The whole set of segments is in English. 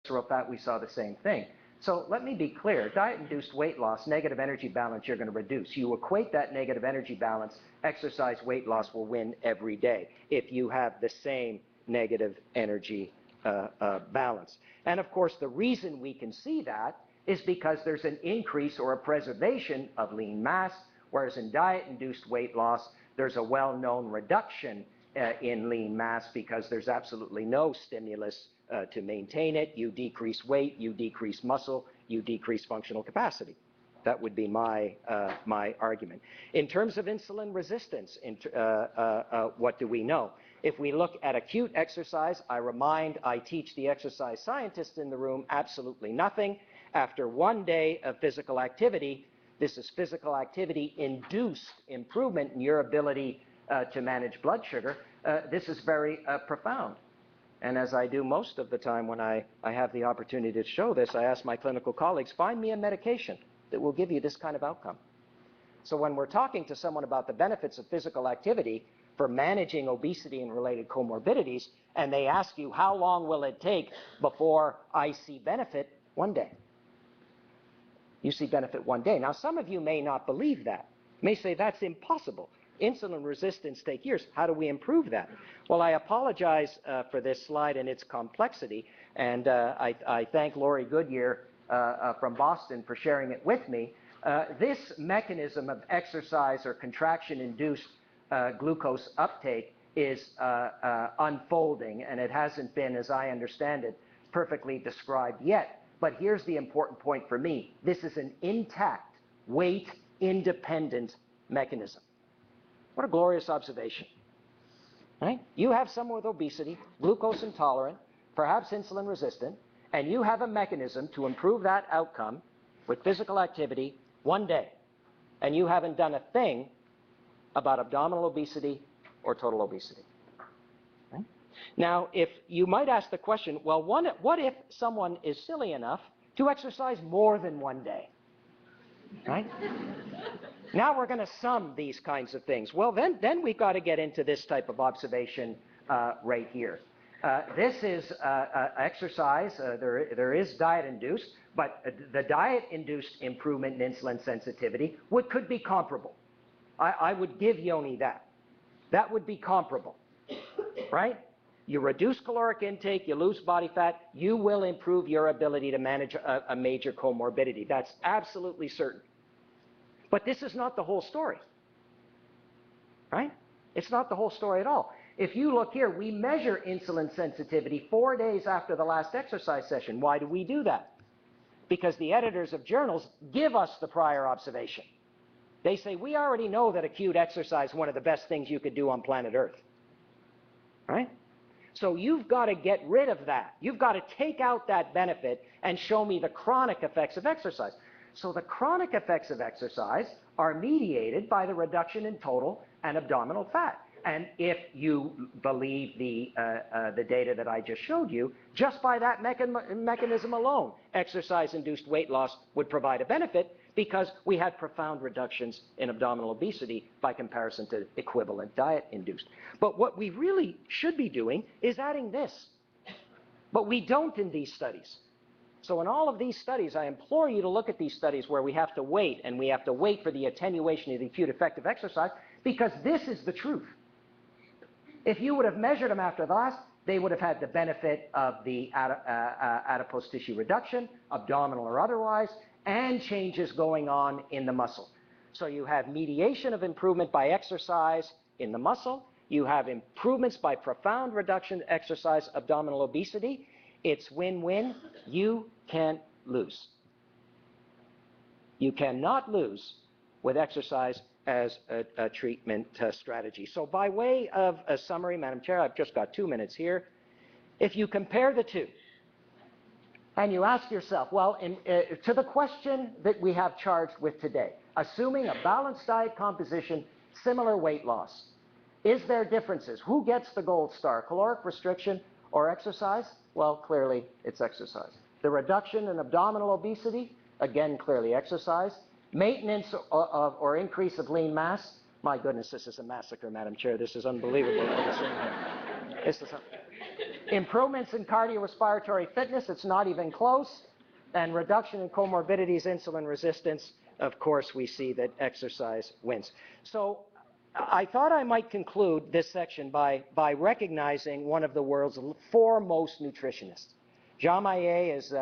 visceral fat, we saw the same thing. So let me be clear. Diet-induced weight loss, negative energy balance, you're going to reduce. You equate that negative energy balance, exercise weight loss will win every day if you have the same negative energy balance. And of course, the reason we can see that is because there's an increase or a preservation of lean mass, whereas in diet-induced weight loss, there's a well-known reduction in lean mass because there's absolutely no stimulus to maintain it. You decrease weight, you decrease muscle, you decrease functional capacity. That would be my argument. In terms of insulin resistance, what do we know? If we look at acute exercise, I teach the exercise scientists in the room absolutely nothing. After 1 day of physical activity, this is physical activity-induced improvement in your ability to manage blood sugar. This is very profound. And as I do most of the time when I have the opportunity to show this, I ask my clinical colleagues, find me a medication that will give you this kind of outcome. So when we're talking to someone about the benefits of physical activity for managing obesity and related comorbidities, and they ask you, how long will it take before I see benefit? 1 day. You see benefit 1 day. Now, some of you may not believe that. You may say, that's impossible. Insulin resistance takes years. How do we improve that? Well, I apologize for this slide and its complexity, and I thank Lori Goodyear from Boston for sharing it with me. This mechanism of exercise or contraction-induced glucose uptake is unfolding, and it hasn't been, as I understand it, perfectly described yet. But here's the important point for me. This is an intact, weight-independent mechanism. What a glorious observation. Right? You have someone with obesity, glucose intolerant, perhaps insulin resistant, and you have a mechanism to improve that outcome with physical activity 1 day. And you haven't done a thing about abdominal obesity or total obesity. Right? Now, if you might ask the question, well, what if someone is silly enough to exercise more than 1 day? Right? Now we're going to sum these kinds of things. Well, then we've got to get into this type of observation right here. This is exercise. There is diet-induced, but the diet-induced improvement in insulin sensitivity could be comparable. I would give Yoni that. That would be comparable, right? You reduce caloric intake, you lose body fat, you will improve your ability to manage a major comorbidity. That's absolutely certain. But this is not the whole story, right? It's not the whole story at all. If you look here, we measure insulin sensitivity 4 days after the last exercise session. Why do we do that? Because the editors of journals give us the prior observation. They say, we already know that acute exercise is one of the best things you could do on planet Earth, right? So you've got to get rid of that. You've got to take out that benefit and show me the chronic effects of exercise. So the chronic effects of exercise are mediated by the reduction in total and abdominal fat. And if you believe the data that I just showed you, just by that mechanism alone, exercise-induced weight loss would provide a benefit because we had profound reductions in abdominal obesity by comparison to equivalent diet-induced. But what we really should be doing is adding this. But we don't in these studies. So in all of these studies, I implore you to look at these studies where we have to wait, and we have to wait for the attenuation of the acute effect of exercise, because this is the truth. If you would have measured them after the last, they would have had the benefit of the adipose tissue reduction, abdominal or otherwise, and changes going on in the muscle. So you have mediation of improvement by exercise in the muscle. You have improvements by profound reduction in exercise abdominal obesity. It's win-win. You can't lose. You cannot lose with exercise as a treatment strategy. So by way of a summary, Madam Chair, I've just got 2 minutes here. If you compare the two, and you ask yourself, well, to the question that we have charged with today, assuming a balanced diet composition, similar weight loss, is there differences? Who gets the gold star, caloric restriction or exercise? Well, clearly it's exercise. The reduction in abdominal obesity, again, clearly exercise. Maintenance or increase of lean mass. My goodness, this is a massacre, Madam Chair. This is unbelievable what we're seeing here. Improvements in cardiorespiratory fitness, it's not even close. And reduction in comorbidities, insulin resistance, of course, we see that exercise wins. So I thought I might conclude this section by recognizing one of the world's foremost nutritionists. Jean Maillet is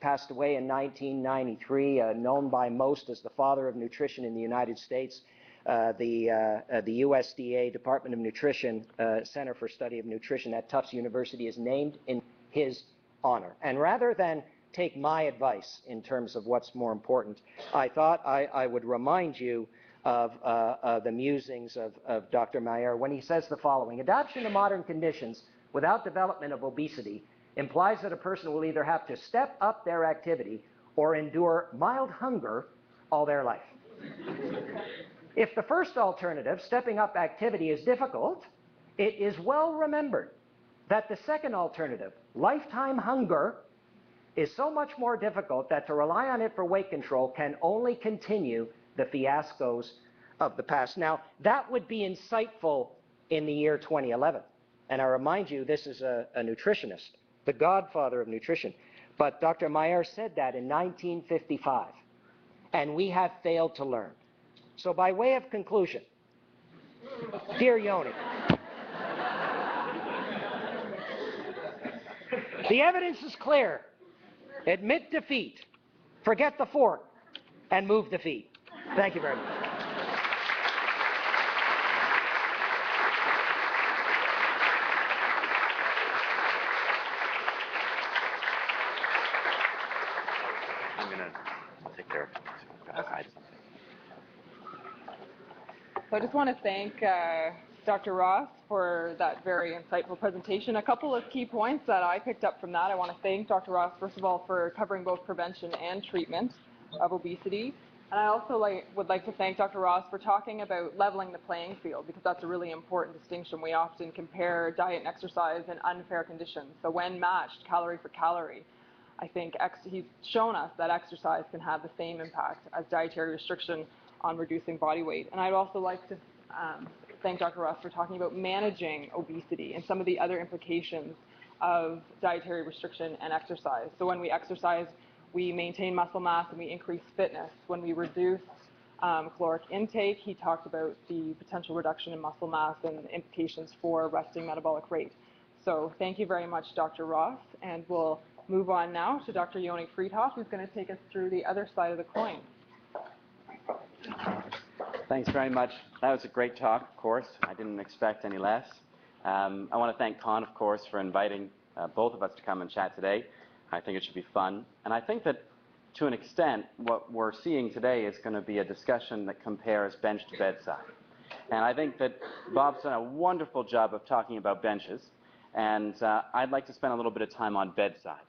passed away in 1993, known by most as the father of nutrition in the United States. The USDA Department of Nutrition Center for Study of Nutrition at Tufts University is named in his honor. And rather than take my advice in terms of what's more important, I thought I would remind you of the musings of Dr. Mayer when he says the following: adaptation to modern conditions without development of obesity implies that a person will either have to step up their activity or endure mild hunger all their life. If the first alternative, stepping up activity, is difficult, it is well remembered that the second alternative, lifetime hunger, is so much more difficult that to rely on it for weight control can only continue the fiascos of the past. Now, that would be insightful in the year 2011. And I remind you, this is a nutritionist, the godfather of nutrition. But Dr. Mayer said that in 1955, and we have failed to learn. So by way of conclusion, dear Yoni, the evidence is clear. Admit defeat, forget the fork, and move the feet. Thank you very much. I'm going to take care of it. I'm going to hide something. So I just want to thank Dr. Ross for that very insightful presentation. A couple of key points that I picked up from that. I want to thank Dr. Ross, first of all, for covering both prevention and treatment of obesity. And I also would like to thank Dr. Ross for talking about leveling the playing field, because that's a really important distinction. We often compare diet and exercise in unfair conditions. So when matched calorie for calorie, I think he's shown us that exercise can have the same impact as dietary restriction on reducing body weight. And I'd also like to thank Dr. Ross for talking about managing obesity and some of the other implications of dietary restriction and exercise. So when we exercise, we maintain muscle mass and we increase fitness. When we reduce caloric intake, he talked about the potential reduction in muscle mass and implications for resting metabolic rate. So thank you very much, Dr. Ross, and we'll move on now to Dr. Yoni Freedhoff, who's going to take us through the other side of the coin. Thanks very much. That was a great talk, of course. I didn't expect any less. I want to thank Con, of course, for inviting both of us to come and chat today. I think it should be fun. And I think that, to an extent, what we're seeing today is going to be a discussion that compares bench to bedside. And I think that Bob's done a wonderful job of talking about benches. And I'd like to spend a little bit of time on bedside.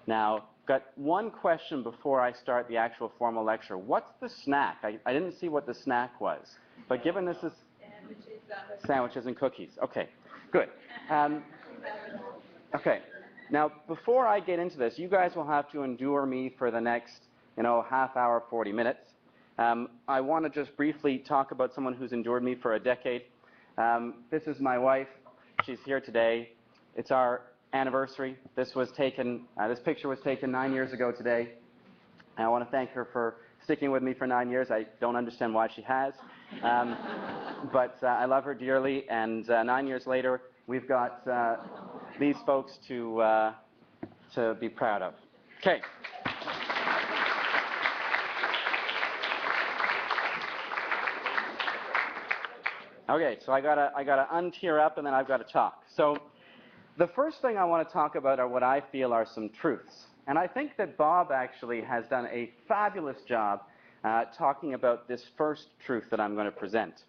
Now, got one question before I start the actual formal lecture. What's the snack? I didn't see what the snack was. But given this is sandwiches and cookies. Okay, good. Okay. Now, before I get into this, you guys will have to endure me for the next, half hour, 40 minutes. I want to just briefly talk about someone who's endured me for a decade. This is my wife. She's here today. It's our anniversary. This picture was taken 9 years ago today. And I want to thank her for sticking with me for 9 years. I don't understand why she has. But I love her dearly. And 9 years later, we've got these folks to be proud of. Okay. Okay, so I gotta untear up, and then I've got to talk. So the first thing I want to talk about are what I feel are some truths. And I think that Bob actually has done a fabulous job talking about this first truth that I'm going to present.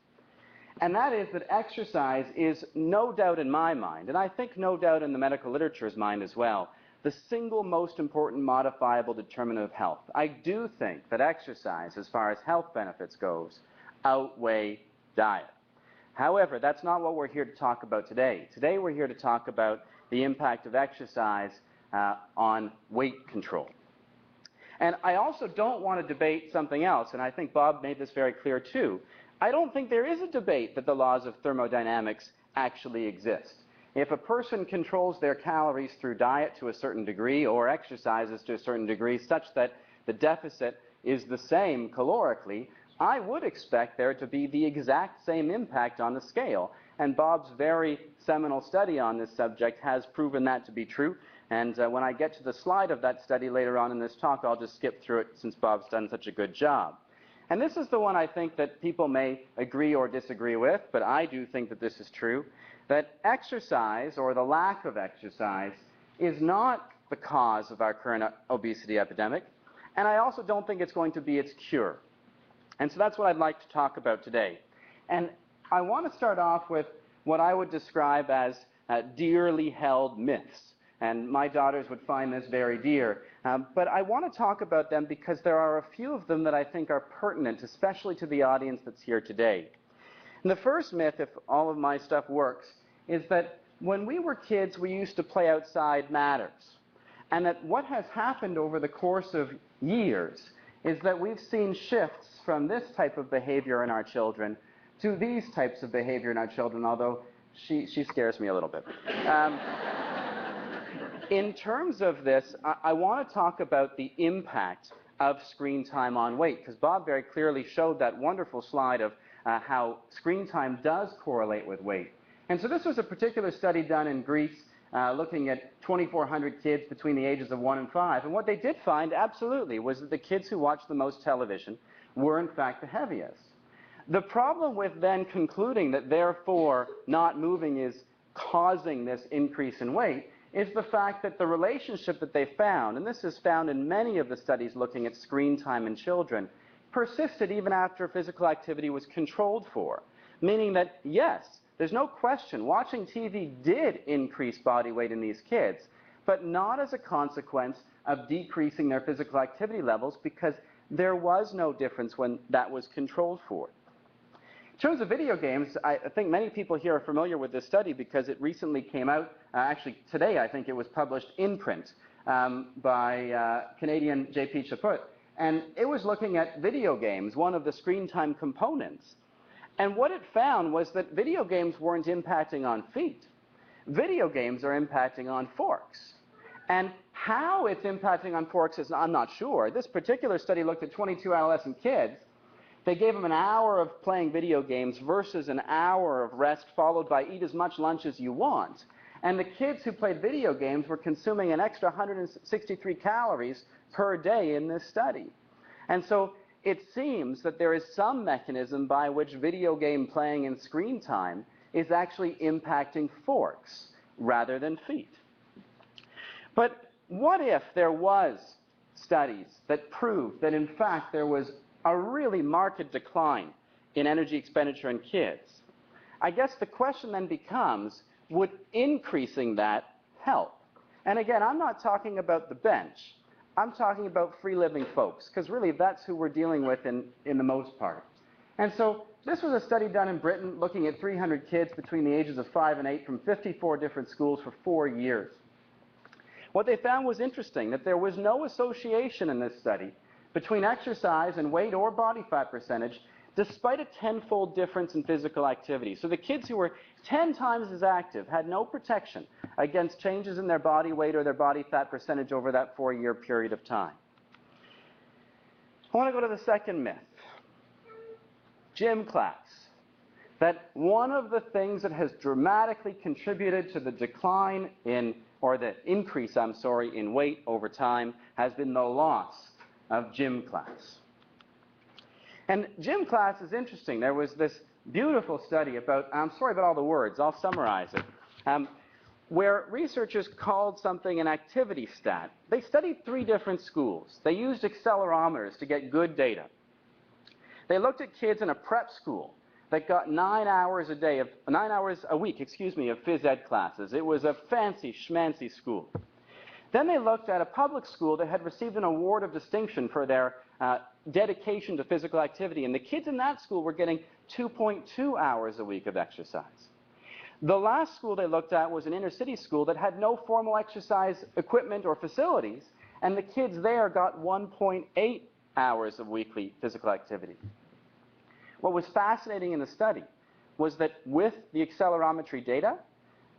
And that is that exercise is no doubt in my mind, and I think no doubt in the medical literature's mind as well, the single most important modifiable determinant of health. I do think that exercise, as far as health benefits goes, outweigh diet. However, that's not what we're here to talk about today. Today we're here to talk about the impact of exercise on weight control. And I also don't want to debate something else, and I think Bob made this very clear too. I don't think there is a debate that the laws of thermodynamics actually exist. If a person controls their calories through diet to a certain degree or exercises to a certain degree such that the deficit is the same calorically, I would expect there to be the exact same impact on the scale. And Bob's very seminal study on this subject has proven that to be true. And when I get to the slide of that study later on in this talk, I'll just skip through it since Bob's done such a good job. And this is the one I think that people may agree or disagree with, but I do think that this is true, that exercise or the lack of exercise is not the cause of our current obesity epidemic, and I also don't think it's going to be its cure. And so that's what I'd like to talk about today. And I want to start off with what I would describe as dearly held myths. And my daughters would find this very dear. But I want to talk about them because there are a few of them that I think are pertinent, especially to the audience that's here today. And the first myth, if all of my stuff works, is that when we were kids, we used to play outside matters. And that what has happened over the course of years is that we've seen shifts from this type of behavior in our children to these types of behavior in our children, although she scares me a little bit. In terms of this, I want to talk about the impact of screen time on weight, because Bob very clearly showed that wonderful slide of how screen time does correlate with weight. And so this was a particular study done in Greece looking at 2,400 kids between the ages of 1 and 5. And what they did find, absolutely, was that the kids who watched the most television were, in fact, the heaviest. The problem with then concluding that, therefore, not moving is causing this increase in weight is the fact that the relationship that they found, and this is found in many of the studies looking at screen time in children, persisted even after physical activity was controlled for. Meaning that, yes, there's no question, watching TV did increase body weight in these kids, but not as a consequence of decreasing their physical activity levels, because there was no difference when that was controlled for. In terms of video games, I think many people here are familiar with this study because it recently came out. Actually, today I think it was published in print by Canadian J.P. Chaput. And it was looking at video games, one of the screen time components. And what it found was that video games weren't impacting on feet. Video games are impacting on forks. And how it's impacting on forks is, I'm not sure. This particular study looked at 22 adolescent kids. They gave them an hour of playing video games versus an hour of rest, followed by eat as much lunch as you want. And the kids who played video games were consuming an extra 163 calories per day in this study. And so it seems that there is some mechanism by which video game playing and screen time is actually impacting forks rather than feet. But what if there was studies that proved that, in fact, there was a really marked decline in energy expenditure in kids? I guess the question then becomes, would increasing that help? And again, I'm not talking about the bench. I'm talking about free-living folks, because really that's who we're dealing with in the most part. And so this was a study done in Britain looking at 300 kids between the ages of 5 and 8 from 54 different schools for 4 years. What they found was interesting, that there was no association in this study between exercise and weight or body fat percentage, despite a 10-fold difference in physical activity. So the kids who were 10 times as active had no protection against changes in their body weight or their body fat percentage over that 4-year period of time. I want to go to the second myth. Gym class. That one of the things that has dramatically contributed to the decline in, or the increase, in weight over time has been the loss of gym class. And gym class is interesting. There was this beautiful study about, I'm sorry about all the words, I'll summarize it, where researchers called something an activity stat. They studied 3 different schools. They used accelerometers to get good data. They looked at kids in a prep school that got 9 hours a week of phys ed classes. It was a fancy schmancy school. Then they looked at a public school that had received an award of distinction for their dedication to physical activity, and the kids in that school were getting 2.2 hours a week of exercise. The last school they looked at was an inner city school that had no formal exercise equipment or facilities, and the kids there got 1.8 hours of weekly physical activity. What was fascinating in the study was that with the accelerometry data,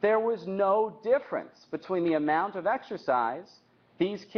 there was no difference between the amount of exercise these kids